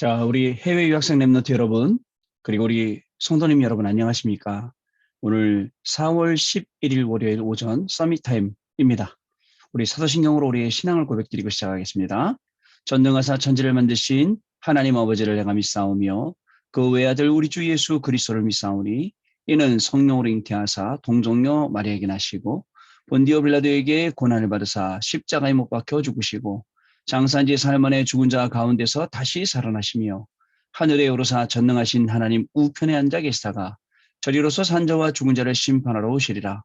자, 우리 해외 유학생 랩런트 여러분, 그리고 우리 성도님 여러분 안녕하십니까? 오늘 4월 11일 월요일 오전 서밋 타임입니다. 우리 사도신경으로 우리의 신앙을 고백드리고 시작하겠습니다. 전능하사 천지를 만드신 하나님 아버지를 내가 믿사오며 그 외아들 우리 주 예수 그리스도를 믿사오니 이는 성령으로 잉태하사 동정녀 마리아에게 나시고 본디오 빌라도에게 고난을 받으사 십자가에 못 박혀 죽으시고 장사한지 살만에 죽은 자 가운데서 다시 살아나시며 하늘에 오르사 전능하신 하나님 우편에 앉아 계시다가 저리로서 산자와 죽은 자를 심판하러 오시리라.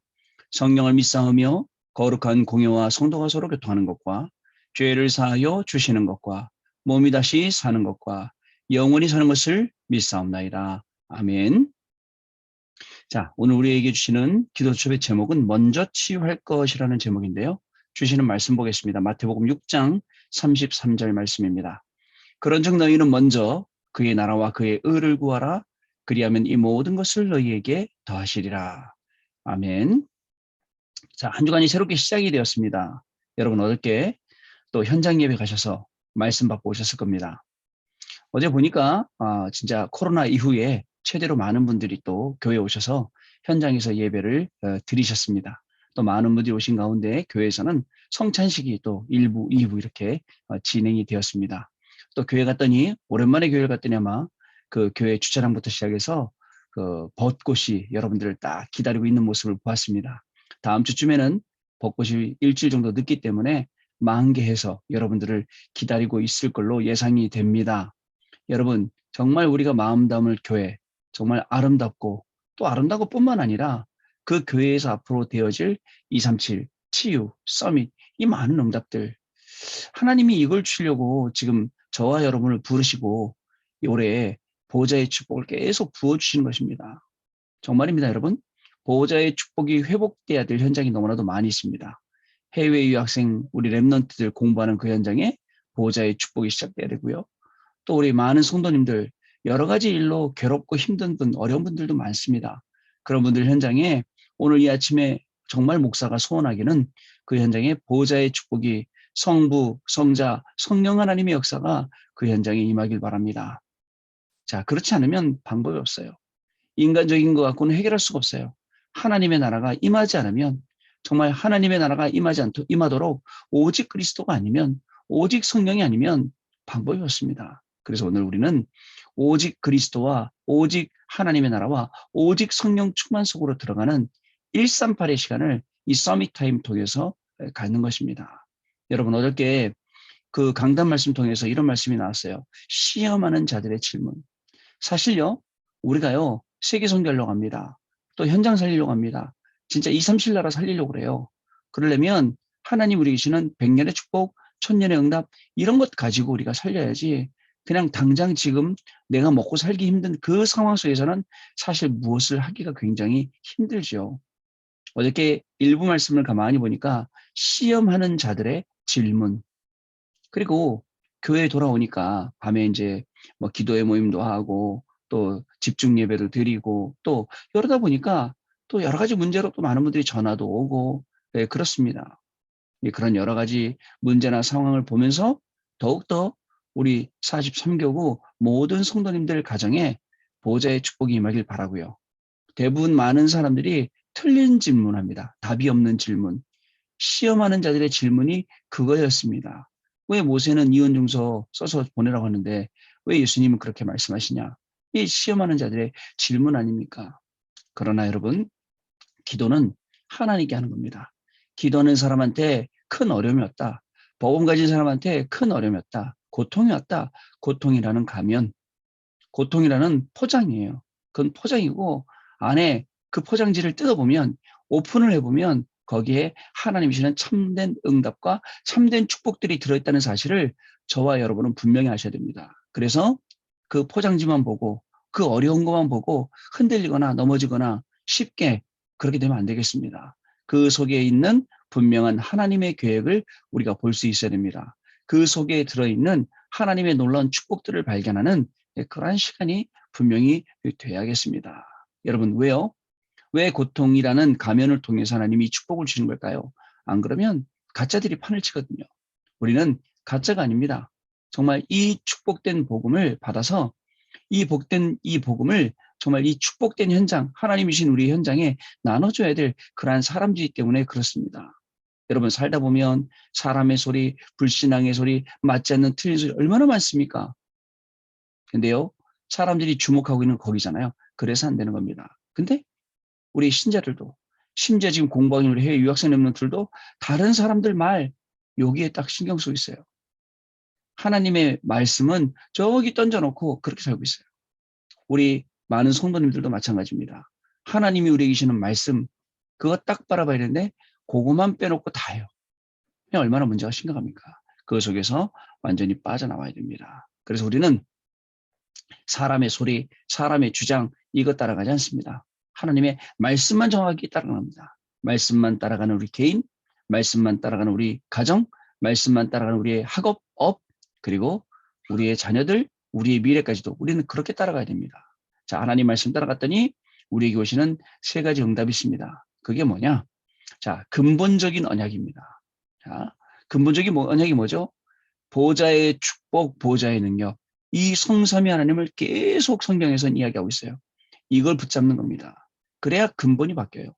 성령을 믿사오며 거룩한 공예와 성도가 서로 교통하는 것과 죄를 사하여 주시는 것과 몸이 다시 사는 것과 영원히 사는 것을 믿사옵나이다. 아멘. 자, 오늘 우리에게 주시는 기도첩의 제목은 먼저 치유할 것이라는 제목인데요. 주시는 말씀 보겠습니다. 마태복음 6장 33절 말씀입니다. 그런즉 너희는 먼저 그의 나라와 그의 의를 구하라. 그리하면 이 모든 것을 너희에게 더하시리라. 아멘. 자, 한 주간이 새롭게 시작이 되었습니다. 여러분 어저께 또 현장 예배 가셔서 말씀 받고 오셨을 겁니다. 어제 보니까 진짜 코로나 이후에 최대로 많은 분들이 또 교회에 오셔서 현장에서 예배를 드리셨습니다. 또 많은 분들이 오신 가운데 교회에서는 성찬식이 또 1부, 2부 이렇게 진행이 되었습니다. 또 교회 갔더니 오랜만에 교회를 갔더니 아마 그 교회 주차장부터 시작해서 그 벚꽃이 여러분들을 딱 기다리고 있는 모습을 보았습니다. 다음 주쯤에는 벚꽃이 일주일 정도 늦기 때문에 만개해서 여러분들을 기다리고 있을 걸로 예상이 됩니다. 여러분 정말 우리가 마음 담을 교회 정말 아름답고 또 아름다고 뿐만 아니라 그 교회에서 앞으로 되어질 237 치유 서밋 이 많은 응답들 하나님이 이걸 주려고 지금 저와 여러분을 부르시고 올해 보호자의 축복을 계속 부어주시는 것입니다. 정말입니다. 여러분 보호자의 축복이 회복돼야 될 현장이 너무나도 많이 있습니다. 해외 유학생 우리 랩런트들 공부하는 그 현장에 보호자의 축복이 시작돼야 되고요. 또 우리 많은 성도님들 여러 가지 일로 괴롭고 힘든 분, 어려운 분들도 많습니다. 그런 분들 현장에 오늘 이 아침에 정말 목사가 소원하기는 그 현장에 보호자의 축복이 성부, 성자, 성령 하나님의 역사가 그 현장에 임하길 바랍니다. 자, 그렇지 않으면 방법이 없어요. 인간적인 것 갖고는 해결할 수가 없어요. 하나님의 나라가 임하지 않으면 정말 하나님의 나라가 임하도록 오직 그리스도가 아니면 오직 성령이 아니면 방법이 없습니다. 그래서 오늘 우리는 오직 그리스도와 오직 하나님의 나라와 오직 성령 충만 속으로 들어가는 138의 시간을 이 서밋 타임 통해서 갖는 것입니다. 여러분 어저께 그 강단 말씀 통해서 이런 말씀이 나왔어요. 시험하는 자들의 질문. 사실요 우리가요 세계 선교하려고 합니다. 또 현장 살리려고 합니다. 진짜 2, 3, 7 나라 살리려고 그래요. 그러려면 하나님 우리 주시는 100년의 축복, 1000년의 응답 이런 것 가지고 우리가 살려야지 그냥 당장 지금 내가 먹고 살기 힘든 그 상황 속에서는 사실 무엇을 하기가 굉장히 힘들죠. 어저께 일부 말씀을 가만히 보니까 시험하는 자들의 질문 그리고 교회에 돌아오니까 밤에 이제 뭐 기도회 모임도 하고 또 집중 예배도 드리고 또 이러다 보니까 또 여러 가지 문제로 또 많은 분들이 전화도 오고 네, 그렇습니다. 그런 여러 가지 문제나 상황을 보면서 더욱더 우리 43교구 모든 성도님들 가정에 보호자의 축복이 임하길 바라고요. 대부분 많은 사람들이 틀린 질문합니다. 답이 없는 질문. 시험하는 자들의 질문이 그거였습니다. 왜 모세는 이혼증서 써서 보내라고 하는데 왜 예수님은 그렇게 말씀하시냐. 이 시험하는 자들의 질문 아닙니까? 그러나 여러분 기도는 하나님께 하는 겁니다. 기도하는 사람한테 큰 어려움이 왔다. 복음 가진 사람한테 큰 어려움이 왔다. 고통이 왔다. 고통이라는 가면, 고통이라는 포장이에요. 그건 포장이고 안에 그 포장지를 뜯어보면 오픈을 해보면 거기에 하나님이 주시는 참된 응답과 참된 축복들이 들어있다는 사실을 저와 여러분은 분명히 아셔야 됩니다. 그래서 그 포장지만 보고 그 어려운 것만 보고 흔들리거나 넘어지거나 쉽게 그렇게 되면 안 되겠습니다. 그 속에 있는 분명한 하나님의 계획을 우리가 볼 수 있어야 됩니다. 그 속에 들어있는 하나님의 놀라운 축복들을 발견하는 그러한 시간이 분명히 돼야겠습니다. 여러분 왜요? 왜 고통이라는 가면을 통해서 하나님이 축복을 주시는 걸까요? 안 그러면 가짜들이 판을 치거든요. 우리는 가짜가 아닙니다. 정말 이 축복된 복음을 받아서 이 복음을 정말 이 축복된 현장, 하나님이신 우리 현장에 나눠줘야 될 그러한 사람들이기 때문에 그렇습니다. 여러분 살다 보면 사람의 소리, 불신앙의 소리, 맞지 않는 틀린 소리 얼마나 많습니까? 근데요, 사람들이 주목하고 있는 거기잖아요. 그래서 안 되는 겁니다. 근데 우리 신자들도, 심지어 지금 공부하고 있는 우리 해외 유학생 랩런트들도 다른 사람들 말 여기에 딱 신경 쓰고 있어요. 하나님의 말씀은 저기 던져놓고 그렇게 살고 있어요. 우리 많은 성도님들도 마찬가지입니다. 하나님이 우리에게 주시는 말씀 그거 딱 바라봐야 되는데 그것만 빼놓고 다요. 얼마나 문제가 심각합니까? 그 속에서 완전히 빠져나와야 됩니다. 그래서 우리는 사람의 소리, 사람의 주장 이것 따라가지 않습니다. 하나님의 말씀만 정확히 따라갑니다. 말씀만 따라가는 우리 개인, 말씀만 따라가는 우리 가정, 말씀만 따라가는 우리의 학업, 업, 그리고 우리의 자녀들, 우리의 미래까지도 우리는 그렇게 따라가야 됩니다. 자, 하나님 말씀 따라갔더니 우리에게 오시는 세 가지 응답이 있습니다. 그게 뭐냐? 자, 근본적인 언약입니다. 자, 근본적인 언약이 뭐죠? 보좌의 축복, 보좌의 능력. 이 성삼위 하나님을 계속 성경에서는 이야기하고 있어요. 이걸 붙잡는 겁니다. 그래야 근본이 바뀌어요.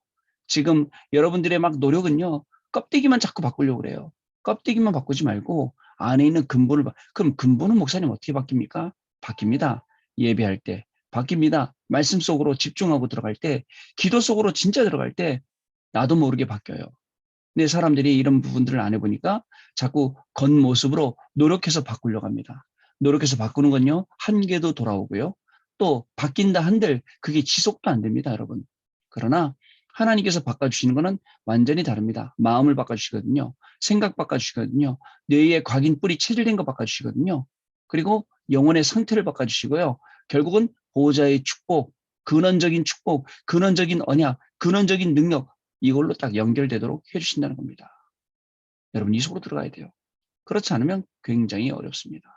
지금 여러분들의 막 노력은요. 껍데기만 자꾸 바꾸려고 그래요. 껍데기만 바꾸지 말고 안에 있는 근본을 그럼 근본은 목사님 어떻게 바뀝니까? 바뀝니다. 예배할 때 바뀝니다. 말씀 속으로 집중하고 들어갈 때 기도 속으로 진짜 들어갈 때 나도 모르게 바뀌어요. 근데 사람들이 이런 부분들을 안 해보니까 자꾸 겉모습으로 노력해서 바꾸려고 합니다. 노력해서 바꾸는 건요. 한계도 돌아오고요. 또 바뀐다 한들 그게 지속도 안 됩니다, 여러분. 그러나 하나님께서 바꿔주시는 것은 완전히 다릅니다. 마음을 바꿔주시거든요. 생각 바꿔주시거든요. 뇌의 각인 뿌리 체질된 거 바꿔주시거든요. 그리고 영혼의 상태를 바꿔주시고요. 결국은 보호자의 축복, 근원적인 언약, 근원적인 능력 이걸로 딱 연결되도록 해주신다는 겁니다. 여러분 이 속으로 들어가야 돼요. 그렇지 않으면 굉장히 어렵습니다.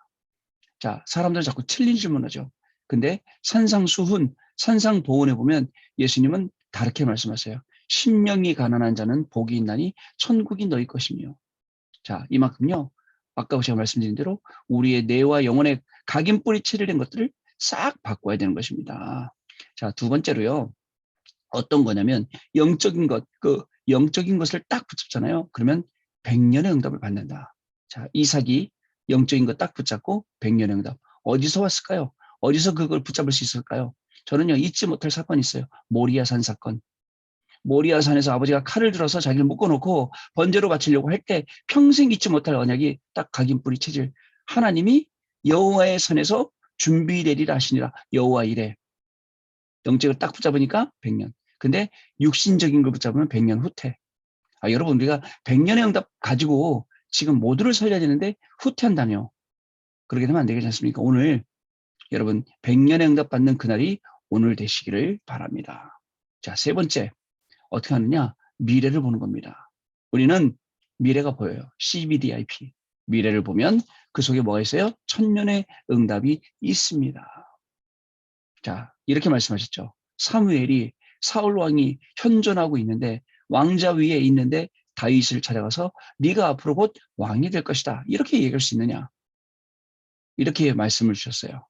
자, 사람들 자꾸 틀린 질문하죠. 근데 산상수훈, 산상보훈에 보면 예수님은 다르게 말씀하세요. 심령이 가난한 자는 복이 있나니 천국이 너희 것이며. 자, 이만큼요. 아까 제가 말씀드린 대로 우리의 뇌와 영혼의 각인뿌리 체질된 것들을 싹 바꿔야 되는 것입니다. 자, 두 번째로요. 어떤 거냐면 영적인 것을 딱 붙잡잖아요. 그러면 100년의 응답을 받는다. 자, 이삭이 영적인 거 딱 붙잡고 100년의 응답. 어디서 왔을까요? 어디서 그걸 붙잡을 수 있을까요? 저는요, 잊지 못할 사건이 있어요. 모리아산 사건. 모리아산에서 아버지가 칼을 들어서 자기를 묶어놓고 번제로 바치려고 할 때 평생 잊지 못할 언약이 딱 각인뿌리 체질. 하나님이 여호와의 선에서 준비되리라 하시니라. 여호와 이래. 영적을 딱 붙잡으니까 100년. 근데 육신적인 걸 붙잡으면 100년 후퇴. 여러분 우리가 100년의 응답 가지고 지금 모두를 살려야 되는데 후퇴한다뇨. 그렇게 되면 안 되겠지 않습니까? 오늘 여러분 100년의 응답 받는 그날이 오늘 되시기를 바랍니다. 자, 세 번째 어떻게 하느냐? 미래를 보는 겁니다. 우리는 미래가 보여요. CBDIP. 미래를 보면 그 속에 뭐가 있어요? 천년의 응답이 있습니다. 자, 이렇게 말씀하셨죠. 사무엘이 사울 왕이 현존하고 있는데 왕자 위에 있는데 다윗을 찾아가서 네가 앞으로 곧 왕이 될 것이다. 이렇게 얘기할 수 있느냐? 이렇게 말씀을 주셨어요.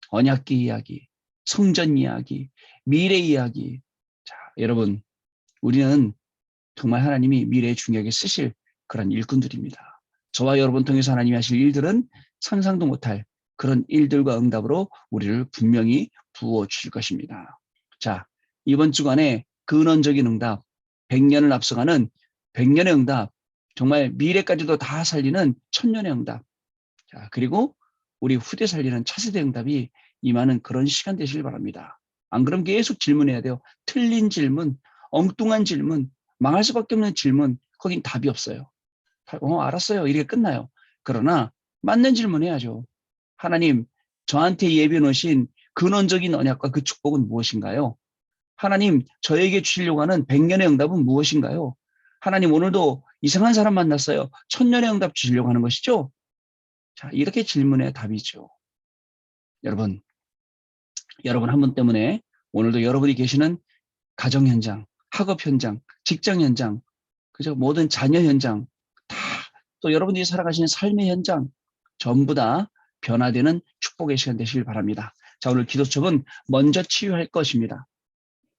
언약궤 이야기, 성전 이야기, 미래 이야기. 자, 여러분 우리는 정말 하나님이 미래에 중요하게 쓰실 그런 일꾼들입니다. 저와 여러분 통해서 하나님이 하실 일들은 상상도 못할 그런 일들과 응답으로 우리를 분명히 부어주실 것입니다. 자, 이번 주간에 근원적인 응답, 100년을 앞서가는 100년의 응답, 정말 미래까지도 다 살리는 천년의 응답, 자, 그리고 우리 후대 살리는 차세대 응답이 임하는 그런 시간 되시길 바랍니다. 안 그러면 계속 질문해야 돼요. 틀린 질문, 엉뚱한 질문, 망할 수밖에 없는 질문, 거긴 답이 없어요. 알았어요. 이렇게 끝나요. 그러나 맞는 질문 해야죠. 하나님, 저한테 예비해 놓으신 근원적인 언약과 그 축복은 무엇인가요? 하나님, 저에게 주시려고 하는 100년의 응답은 무엇인가요? 하나님, 오늘도 이상한 사람 만났어요. 1000년의 응답 주시려고 하는 것이죠? 자, 이렇게 질문의 답이죠. 여러분 한 분 때문에 오늘도 여러분이 계시는 가정 현장, 학업 현장, 직장 현장, 그죠? 모든 자녀 현장, 다 또 여러분들이 살아가시는 삶의 현장, 전부 다 변화되는 축복의 시간 되시길 바랍니다. 자, 오늘 기도첩은 먼저 치유할 것입니다.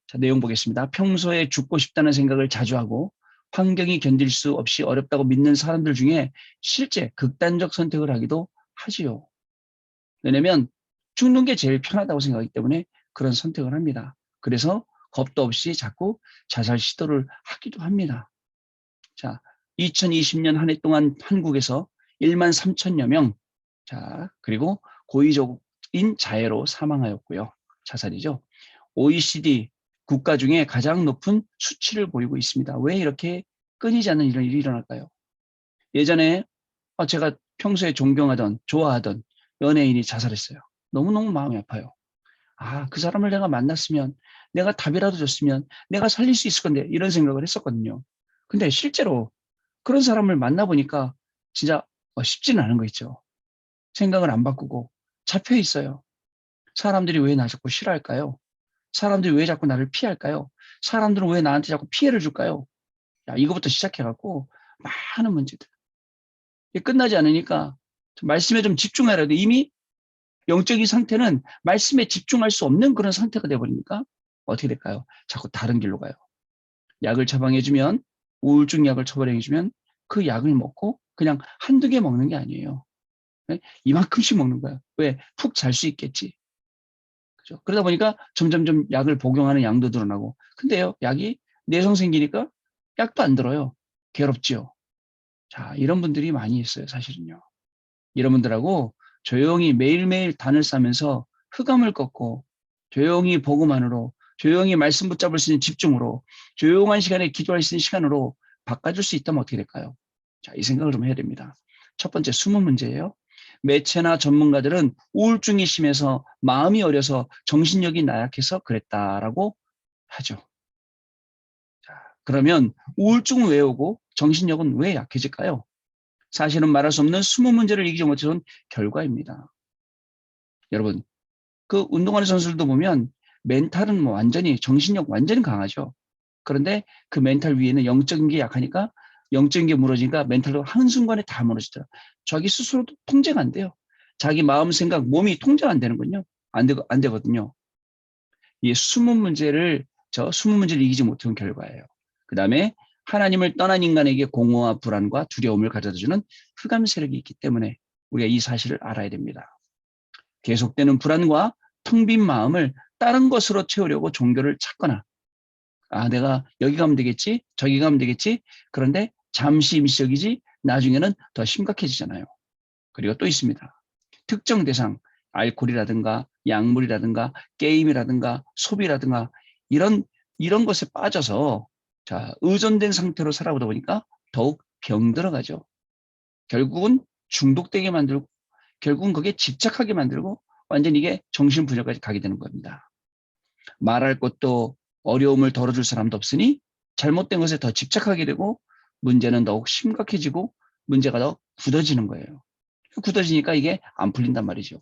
자, 내용 보겠습니다. 평소에 죽고 싶다는 생각을 자주 하고 환경이 견딜 수 없이 어렵다고 믿는 사람들 중에 실제 극단적 선택을 하기도 하지요. 왜냐면 죽는 게 제일 편하다고 생각하기 때문에 그런 선택을 합니다. 그래서 겁도 없이 자꾸 자살 시도를 하기도 합니다. 자, 2020년 한 해 동안 한국에서 1만 3천여 명, 자, 그리고 고의적인 자해로 사망하였고요. 자살이죠. OECD 국가 중에 가장 높은 수치를 보이고 있습니다. 왜 이렇게 끊이지 않는 이런 일이 일어날까요? 예전에 제가 평소에 존경하던, 좋아하던 연예인이 자살했어요. 너무너무 마음이 아파요. 그 사람을 내가 만났으면, 내가 답이라도 줬으면, 내가 살릴 수 있을 건데, 이런 생각을 했었거든요. 근데 실제로 그런 사람을 만나보니까 진짜 쉽지는 않은 거 있죠. 생각을 안 바꾸고 잡혀 있어요. 사람들이 왜 나 자꾸 싫어할까요? 사람들이 왜 자꾸 나를 피할까요? 사람들은 왜 나한테 자꾸 피해를 줄까요? 야, 이거부터 시작해갖고 많은 문제들. 이게 끝나지 않으니까 말씀에 좀 집중해야 돼. 이미 영적인 상태는 말씀에 집중할 수 없는 그런 상태가 돼버리니까 어떻게 될까요? 자꾸 다른 길로 가요. 약을 처방해주면, 우울증 약을 처방해주면 그 약을 먹고 그냥 한두 개 먹는 게 아니에요. 네? 이만큼씩 먹는 거야. 왜? 푹 잘 수 있겠지. 그죠? 그러다 보니까 점점점 약을 복용하는 양도 늘어나고. 근데요, 약이 내성 생기니까 약도 안 들어요. 괴롭지요. 자, 이런 분들이 많이 있어요, 사실은요. 이런 분들하고 조용히 매일매일 단을 싸면서 흑암을 꺾고 조용히 복음만으로, 조용히 말씀 붙잡을 수 있는 집중으로, 조용한 시간에 기도할 수 있는 시간으로 바꿔줄 수 있다면 어떻게 될까요? 자, 이 생각을 좀 해야 됩니다. 첫 번째, 숨은 문제예요. 매체나 전문가들은 우울증이 심해서 마음이 어려서 정신력이 나약해서 그랬다라고 하죠. 자, 그러면 우울증은 왜 오고 정신력은 왜 약해질까요? 사실은 말할 수 없는 숨은 문제를 이기지 못해온 결과입니다. 여러분, 그 운동하는 선수들도 보면 멘탈은 뭐 완전히 정신력 완전히 강하죠. 그런데 그 멘탈 위에는 영적인 게 약하니까 영적인 게 무너지니까 멘탈도 한순간에 다 무너지더라. 자기 스스로도 통제가 안 돼요. 자기 마음, 생각, 몸이 통제가 안 되는군요. 안 되거든요. 이 숨은 문제를 이기지 못한 결과예요. 그 다음에 하나님을 떠난 인간에게 공허와 불안과 두려움을 가져다주는 흑암 세력이 있기 때문에 우리가 이 사실을 알아야 됩니다. 계속되는 불안과 텅 빈 마음을 다른 것으로 채우려고 종교를 찾거나, 내가 여기 가면 되겠지, 저기 가면 되겠지, 그런데 잠시 임시적이지 나중에는 더 심각해지잖아요. 그리고 또 있습니다. 특정 대상, 알코올이라든가 약물이라든가 게임이라든가 소비라든가 이런 것에 빠져서 의존된 상태로 살아보다 보니까 더욱 병들어가죠. 결국은 중독되게 만들고, 결국은 거기에 집착하게 만들고, 완전 이게 정신분열까지 가게 되는 겁니다. 말할 것도 어려움을 덜어줄 사람도 없으니 잘못된 것에 더 집착하게 되고 문제는 더욱 심각해지고 문제가 더 굳어지는 거예요. 굳어지니까 이게 안 풀린단 말이죠.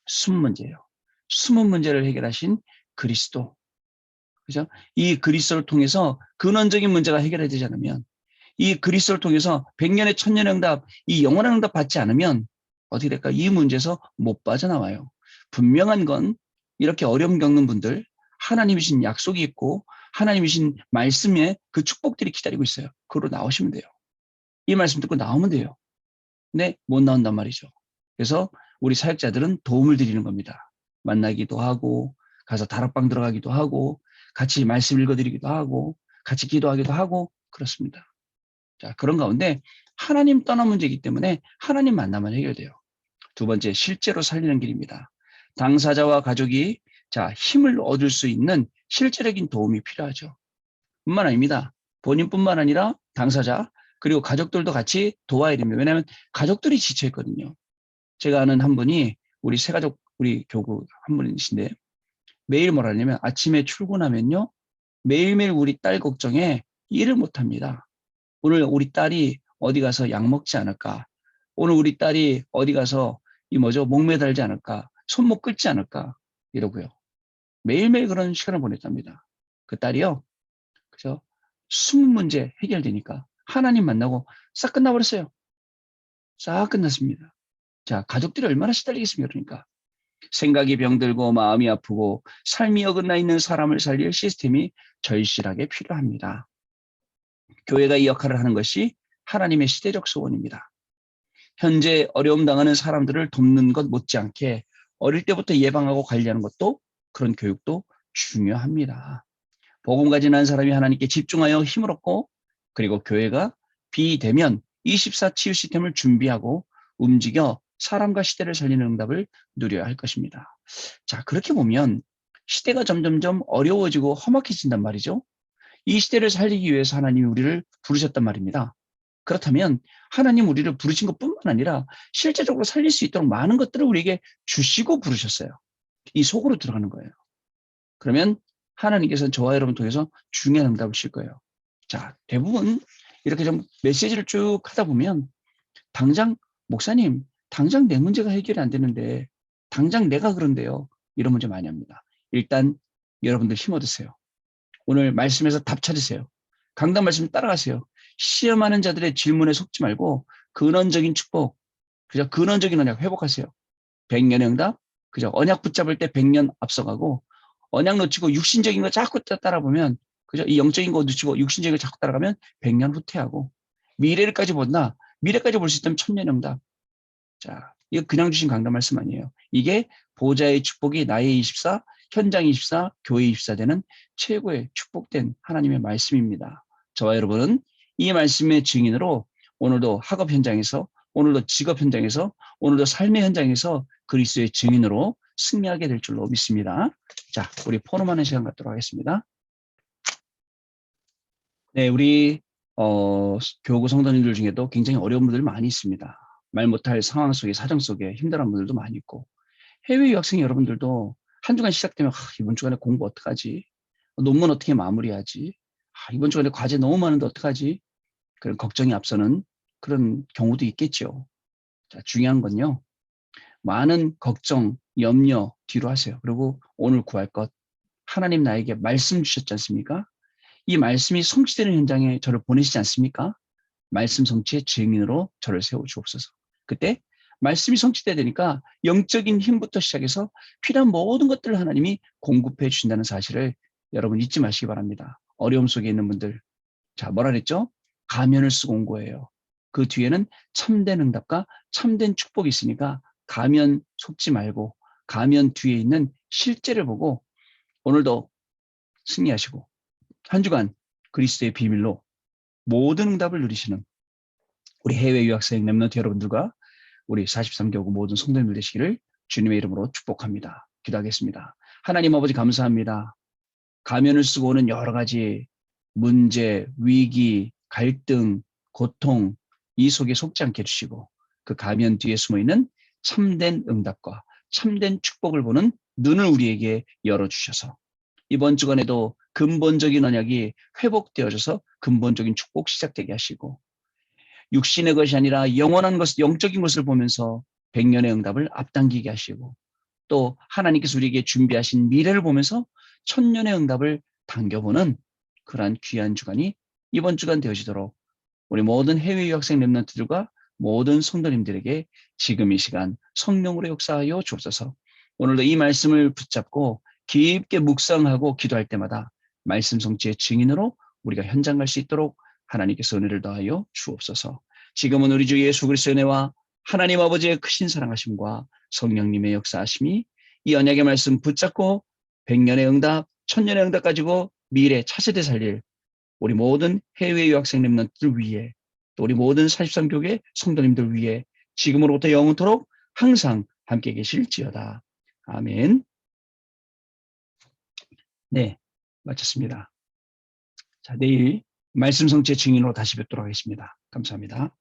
숨 문제예요. 숨은 문제를 해결하신 그리스도. 그죠? 이 그리스도를 통해서 근원적인 문제가 해결되지 않으면, 이 그리스도를 통해서 백년의 천년의 응답, 이 영원한 응답 받지 않으면 어떻게 될까? 이 문제에서 못 빠져나와요. 분명한 건 이렇게 어려움 겪는 분들, 하나님이신 약속이 있고 하나님이신 말씀에 그 축복들이 기다리고 있어요. 그걸로 나오시면 돼요. 이 말씀 듣고 나오면 돼요. 근데 못 나온단 말이죠. 그래서 우리 사역자들은 도움을 드리는 겁니다. 만나기도 하고, 가서 다락방 들어가기도 하고, 같이 말씀 읽어드리기도 하고, 같이 기도하기도 하고, 그렇습니다. 자, 그런 가운데 하나님 떠난 문제이기 때문에 하나님 만나면 해결돼요. 두 번째, 실제로 살리는 길입니다. 당사자와 가족이 힘을 얻을 수 있는 실제적인 도움이 필요하죠. 뿐만 아닙니다. 본인뿐만 아니라 당사자, 그리고 가족들도 같이 도와야 됩니다. 왜냐하면 가족들이 지쳐있거든요. 제가 아는 한 분이 우리 새가족, 우리 교구 한 분이신데 매일 뭐라 하냐면 아침에 출근하면요. 매일매일 우리 딸 걱정에 일을 못합니다. 오늘 우리 딸이 어디 가서 약 먹지 않을까? 오늘 우리 딸이 어디 가서 목 매달지 않을까? 손목 끌지 않을까? 이러고요. 매일매일 그런 시간을 보냈답니다. 그 딸이요. 그죠? 숨은 문제 해결되니까 하나님 만나고 싹 끝나버렸어요. 싹 끝났습니다. 자, 가족들이 얼마나 시달리겠습니까? 그러니까. 생각이 병들고 마음이 아프고 삶이 어긋나 있는 사람을 살릴 시스템이 절실하게 필요합니다. 교회가 이 역할을 하는 것이 하나님의 시대적 소원입니다. 현재 어려움 당하는 사람들을 돕는 것 못지않게 어릴 때부터 예방하고 관리하는 것도 그런 교육도 중요합니다. 복음 가진 한 사람이 하나님께 집중하여 힘을 얻고 그리고 교회가 비대면 24 치유 시스템을 준비하고 움직여 사람과 시대를 살리는 응답을 누려야 할 것입니다. 자, 그렇게 보면 시대가 점점점 어려워지고 험악해진단 말이죠. 이 시대를 살리기 위해서 하나님이 우리를 부르셨단 말입니다. 그렇다면 하나님 우리를 부르신 것뿐만 아니라 실제적으로 살릴 수 있도록 많은 것들을 우리에게 주시고 부르셨어요. 이 속으로 들어가는 거예요. 그러면 하나님께서는 저와 여러분 통해서 중요한 응답을 주실 거예요. 자, 대부분 이렇게 좀 메시지를 쭉 하다 보면 당장 목사님, 당장 내 문제가 해결이 안 되는데 당장 내가 그런데요. 이런 문제 많이 합니다. 일단 여러분들 힘 얻으세요. 오늘 말씀에서 답 찾으세요. 강단 말씀 따라가세요. 시험하는 자들의 질문에 속지 말고 근원적인 축복, 그저 근원적인 언약 회복하세요. 100년의 응답, 그저 언약 붙잡을 때 100년 앞서가고 언약 놓치고 육신적인 거 자꾸 따라보면 그저 이 영적인 거 놓치고 육신적인 거 자꾸 따라가면 100년 후퇴하고 미래를까지 본다. 미래까지 볼 수 있다면 1000년 응답. 자, 이거 그냥 주신 강단 말씀 아니에요. 이게 보좌의 축복이 나의 24, 현장 24, 교회 24 되는 최고의 축복된 하나님의 말씀입니다. 저와 여러분은 이 말씀의 증인으로 오늘도 학업 현장에서, 오늘도 직업 현장에서, 오늘도 삶의 현장에서 그리스도의 증인으로 승리하게 될 줄로 믿습니다. 자, 우리 포럼하는 시간 갖도록 하겠습니다. 네, 우리 교구 성도님들 중에도 굉장히 어려운 분들이 많이 있습니다. 말 못할 상황 속에 사정 속에 힘들어하는 분들도 많이 있고 해외 유학생 여러분들도 한 주간 시작되면 이번 주간에 공부 어떡하지? 논문 어떻게 마무리하지? 이번 주간에 과제 너무 많은데 어떡하지? 그런 걱정이 앞서는 그런 경우도 있겠죠. 자, 중요한 건요. 많은 걱정, 염려 뒤로 하세요. 그리고 오늘 구할 것 하나님 나에게 말씀 주셨지 않습니까? 이 말씀이 성취되는 현장에 저를 보내시지 않습니까? 말씀 성취의 증인으로 저를 세워주옵소서. 그때 말씀이 성취돼야 되니까 영적인 힘부터 시작해서 필요한 모든 것들을 하나님이 공급해 주신다는 사실을 여러분 잊지 마시기 바랍니다. 어려움 속에 있는 분들. 자, 뭐라 그랬죠? 가면을 쓰고 온 거예요. 그 뒤에는 참된 응답과 참된 축복이 있으니까 가면 속지 말고 가면 뒤에 있는 실제를 보고 오늘도 승리하시고 한 주간 그리스도의 비밀로 모든 응답을 누리시는 우리 해외 유학생 랩런트 여러분들과 우리 43교구 모든 성도님들 되시기를 주님의 이름으로 축복합니다. 기도하겠습니다. 하나님 아버지 감사합니다. 가면을 쓰고 오는 여러 가지 문제, 위기, 갈등, 고통 이 속에 속지 않게 해주시고 그 가면 뒤에 숨어있는 참된 응답과 참된 축복을 보는 눈을 우리에게 열어주셔서 이번 주간에도 근본적인 언약이 회복되어져서 근본적인 축복 시작되게 하시고 육신의 것이 아니라 영원한 것, 영적인 것을 보면서 100년의 응답을 앞당기게 하시고 또 하나님께서 우리에게 준비하신 미래를 보면서 1000년의 응답을 당겨보는 그러한 귀한 주간이 이번 주간 되어지도록 우리 모든 해외 유학생 랩런트들과 모든 성도님들에게 지금 이 시간 성령으로 역사하여 주옵소서. 오늘도 이 말씀을 붙잡고 깊게 묵상하고 기도할 때마다 말씀 성취의 증인으로 우리가 현장 갈 수 있도록 하나님께서 은혜를 더하여 주옵소서. 지금은 우리 주 예수 그리스도의 은혜와 하나님 아버지의 크신 사랑하심과 성령님의 역사하심이 이 언약의 말씀 붙잡고 100년의 응답, 1000년의 응답 가지고 미래 차세대 살릴 우리 모든 해외 유학생 랩런트들 위해 또 우리 모든 43교계 성도님들 위해 지금으로부터 영원토록 항상 함께 계실지어다. 아멘. 네, 마쳤습니다. 자, 내일 말씀 성취의 증인으로 다시 뵙도록 하겠습니다. 감사합니다.